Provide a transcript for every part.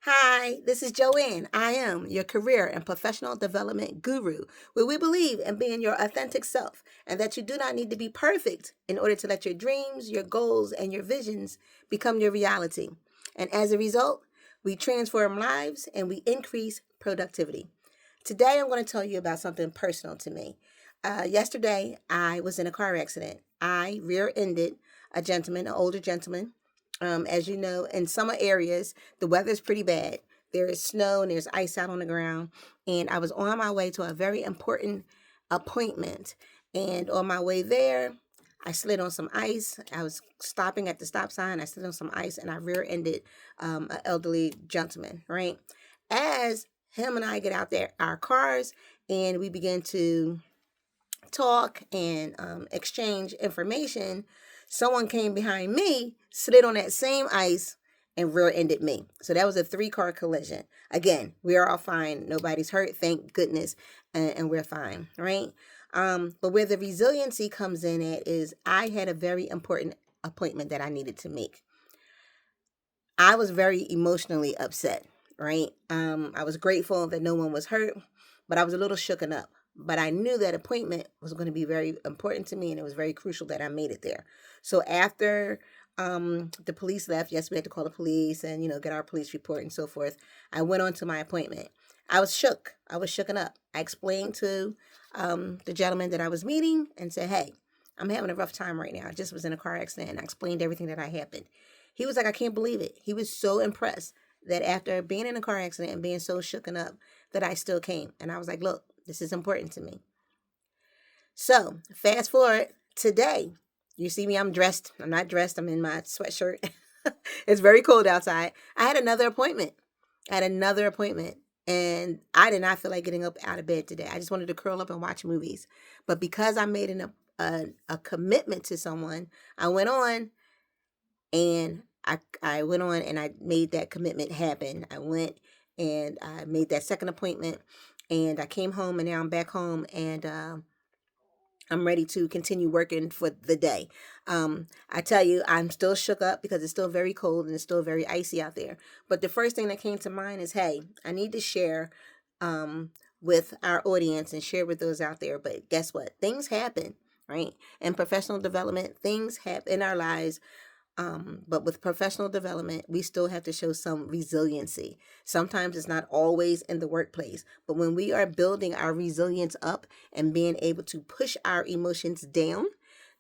Hi, this is Joanne. I am your career and professional development guru, where we believe in being your authentic self and that you do not need to be perfect in order to let your dreams, your goals, and your visions become your reality. And as a result, we transform lives and we increase productivity. Today, I'm going to tell you about something personal to me. Yesterday, I was in a car accident. I rear ended a gentleman, an older gentleman. As you know, in summer areas, the weather is pretty bad. There is snow and there's ice out on the ground. And I was on my way to a very important appointment. And on my way there, I slid on some ice. I was stopping at the stop sign. I slid on some ice and I rear ended an elderly gentleman, right? As him and I get out there, our cars, and we begin to talk and exchange information, someone came behind me, slid on that same ice, and rear-ended me. So that was a three-car collision. Again, we are all fine. Nobody's hurt, thank goodness, and we're fine, right? But where the resiliency comes in at is I had a very important appointment that I needed to make. I was very emotionally upset, right? I was grateful that no one was hurt, but I was a little shooken up. But I knew that appointment was going to be very important to me, and it was very crucial that I made it there. So after the police left, yes, we had to call the police and get our police report and so forth. I went on to my appointment. I was shook. I was shooken up. I explained to the gentleman that I was meeting and said, "Hey, I'm having a rough time right now. I just was in a car accident." And I explained everything that had happened. He was like, "I can't believe it." He was so impressed that after being in a car accident and being so shooken up that I still came. And I was like, "Look, this is important to me." So fast forward today. You see me, I'm dressed. I'm not dressed. I'm in my sweatshirt. It's very cold outside. I had another appointment. I had another appointment. And I did not feel like getting up out of bed today. I just wanted to curl up and watch movies. But because I made a commitment to someone, I went on and I went on and I made that commitment happen. I went and I made that second appointment and I came home and now I'm back home and I'm ready to continue working for the day. I tell you, I'm still shook up because it's still very cold and it's still very icy out there. But the first thing that came to mind is, hey, I need to share with our audience and share with those out there. But guess what? Things happen, right? In professional development, things happen in our lives. But with professional development, we still have to show some resiliency. Sometimes it's not always in the workplace, but when we are building our resilience up and being able to push our emotions down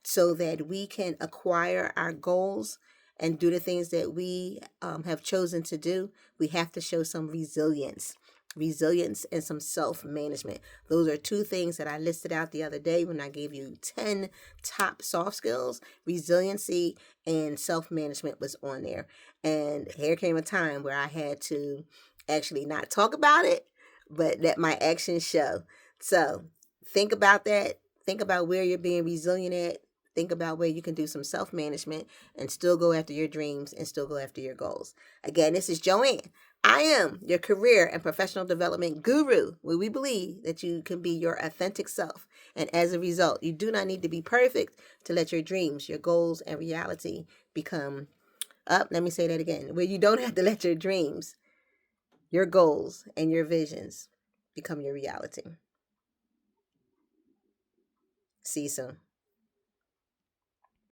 so that we can acquire our goals and do the things that we have chosen to do, we have to show some resilience and some self-management. Those are two things that I listed out the other day when I gave you 10 top soft skills. Resiliency and self-management was on there. And here came a time where I had to actually not talk about it, but let my actions show. So think about that. Think about where you're being resilient at. Think about where you can do some self-management and still go after your dreams and still go after your goals. Again, this is Joanne. I am your career and professional development guru, where we believe that you can be your authentic self. And as a result, you do not need to be perfect to let your dreams, your goals, and reality become up. Let me say that again. Where you don't have to let your dreams, your goals, and your visions become your reality. See you soon.